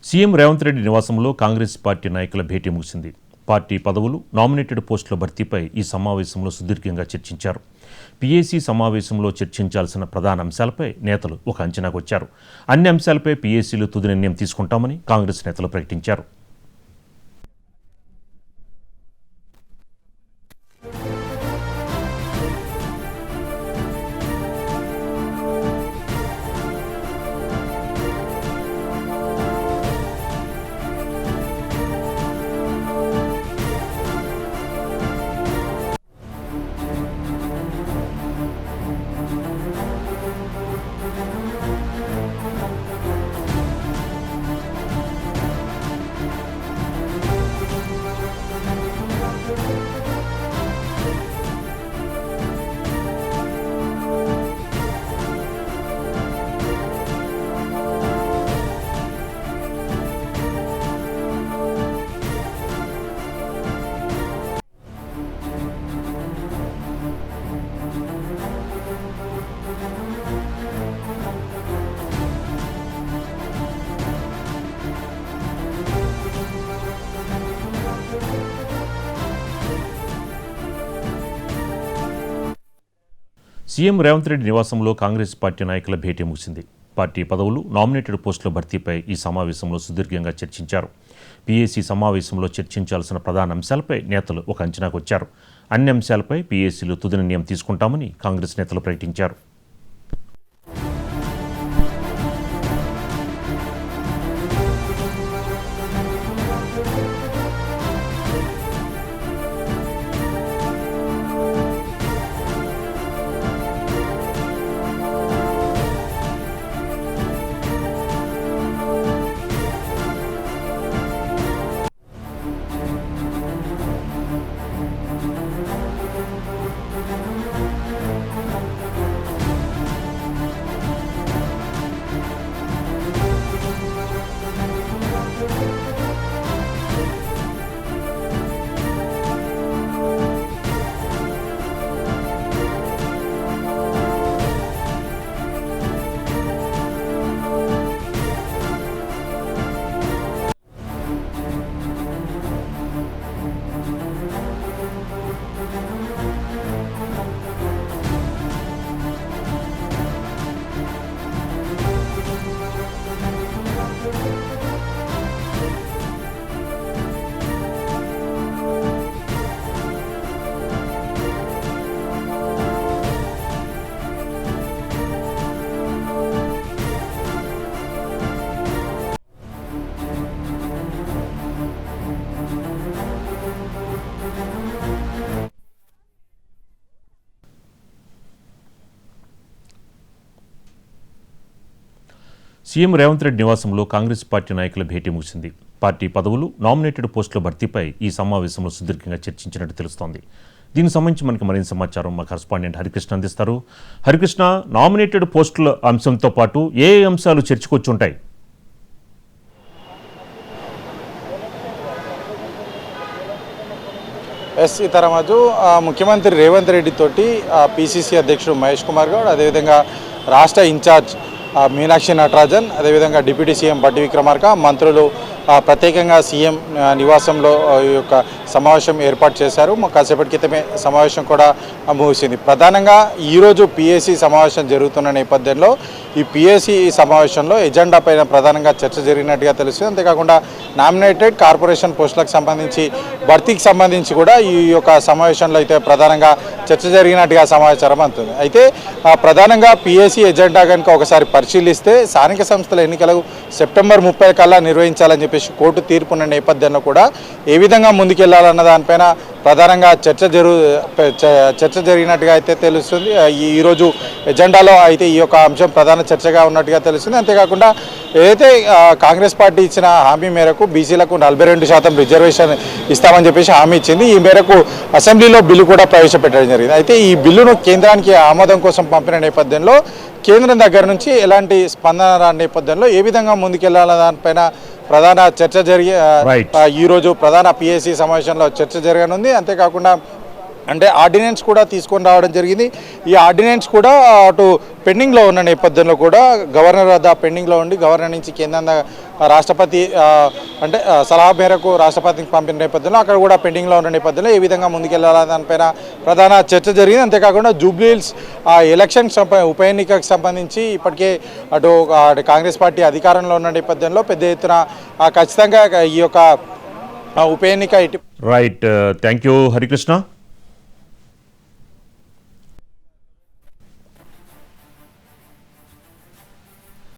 CM Revanth Reddy నివాసంలో Congress party నాయకుల భేటీ ముగిసింది. పార్టీ పదవులు, నామినేటెడ్ పోస్టుల భర్తీపై ఈ సమావేశంలో సుదీర్ఘంగా చర్చించారు. పీఏసీ సమావేశంలో చర్చించాల్సిన ప్రధాన అంశాలపై నేతలు ఒక అంచనాకు వచ్చారు. అన్ని అంశాలపై పీఏసీలు తుది నిర్ణయం తీసుకుంటామని కాంగ్రెస్ నేతలు ప్రకటించారు. సీఎం రేవంత్ రెడ్డి నివాసంలో కాంగ్రెస్ పార్టీ నాయకుల భేటీ ముగిసింది. పార్టీ పదవులు, నామినేటెడ్ పోస్టుల భర్తీపై ఈ సమావేశంలో సుదీర్ఘంగా చర్చించారు. పీఏసీ సమావేశంలో చర్చించాల్సిన ప్రధాన అంశాలపై నేతలు ఒక అంచనాకు వచ్చారు. అన్ని అంశాలపై పీఏసీలు తుది నిర్ణయం తీసుకుంటామని కాంగ్రెస్ నేతలు ప్రకటించారు. సీఎం రేవంత్ రెడ్డి నివాసంలో కాంగ్రెస్ పార్టీ నాయకుల భేటీ ముగిసింది. పార్టీ పదవులు, నామినేటెడ్ పోస్టుల భర్తీపై ఈ సమావేశంలో సుదీర్ఘంగా చర్చించినట్టు తెలుస్తోంది. దీనికి సంబంధించి మనకి మరింత సమాచారం మా కరెస్పాండెంట్ హరికృష్ణ అందిస్తారు. హరికృష్ణ, నామినేటెడ్ పోస్టుల అంశంతో పాటు ఏ అంశాలు చర్చకొచ్చి ఉంటాయి? సీతారామరాజు, ముఖ్యమంత్రి రేవంత్ రెడ్డి తోటి పీసీసీ అధ్యక్షుడు మహేష్ కుమార్ గౌడ్, అదేవిధంగా రాష్ట్ర ఇన్ఛార్జ్ మీనాక్షి నటరాజన్, అదేవిధంగా డిప్యూటీ సీఎం బట్టి విక్రమార్క, మంత్రులు ప్రత్యేకంగా సీఎం నివాసంలో ఈ యొక్క సమావేశం ఏర్పాటు చేశారు. కాసేపటి క్రితమే సమావేశం కూడా ముగిసింది. ప్రధానంగా ఈరోజు పీఏసీ సమావేశం జరుగుతున్న నేపథ్యంలో ఈ పీఏసీ సమావేశంలో ఎజెండా పైన ప్రధానంగా చర్చ జరిగినట్టుగా తెలుస్తుంది. అంతేకాకుండా నామినేటెడ్ కార్పొరేషన్ పోస్టులకు సంబంధించి భర్తీకి సంబంధించి కూడా ఈ యొక్క సమావేశంలో అయితే ప్రధానంగా చర్చ జరిగినట్టుగా సమాచారం అందుతుంది. అయితే ప్రధానంగా పీఏసీ ఎజెండా కనుక ఒకసారి పరిశీలిస్తే స్థానిక సంస్థల ఎన్నికలు సెప్టెంబర్ 30 కల్లా నిర్వహించాలని చెప్పేసి కోర్టు తీర్పున్న నేపథ్యంలో కూడా ఏ విధంగా ముందుకెళ్లాలన్న దానిపైన ప్రధానంగా చర్చ జరిగినట్టుగా అయితే తెలుస్తుంది. ఈరోజు ఎజెండాలో అయితే ఈ యొక్క అంశం ప్రధాన చర్చగా ఉన్నట్టుగా తెలుస్తుంది. అంతేకాకుండా ఏదైతే కాంగ్రెస్ పార్టీ ఇచ్చిన హామీ మేరకు బీసీలకు 42% రిజర్వేషన్ ఇస్తామని చెప్పేసి హామీ ఇచ్చింది. ఈ మేరకు అసెంబ్లీలో బిల్లు కూడా ప్రవేశపెట్టడం జరిగింది. అయితే ఈ బిల్లును కేంద్రానికి ఆమోదం కోసం పంపిన నేపథ్యంలో కేంద్రం దగ్గర నుంచి ఎలాంటి స్పందన రాని నేపథ్యంలో ఏ విధంగా ముందుకెళ్లాలన్న దానిపైన ప్రధాన చర్చ జరిగి ఈరోజు ప్రధాన పీఏసీ సమావేశంలో చర్చ జరగనుంది. అంతేకాకుండా అంటే ఆర్డినెన్స్ కూడా తీసుకొని రావడం జరిగింది. ఈ ఆర్డినెన్స్ కూడా అటు పెండింగ్లో ఉన్న నేపథ్యంలో కూడా గవర్నర్ వద్ద పెండింగ్లో ఉండి గవర్నర్ నుంచి కేంద్ర రాష్ట్రపతి అంటే సలహా మేరకు రాష్ట్రపతికి పంపిన నేపథ్యంలో అక్కడ కూడా పెండింగ్లో ఉన్న నేపథ్యంలో ఏ విధంగా ముందుకెళ్లాలని దానిపైన ప్రధాన చర్చ జరిగింది. అంతేకాకుండా జూబ్లీహిల్స్ ఎలక్షన్ ఉప ఎన్నికకు సంబంధించి ఇప్పటికే అటు కాంగ్రెస్ పార్టీ అధికారంలో ఉన్న నేపథ్యంలో పెద్ద ఎత్తున ఖచ్చితంగా ఈ యొక్క ఉప ఎన్నిక రైట్, థ్యాంక్ యూ హరికృష్ణ.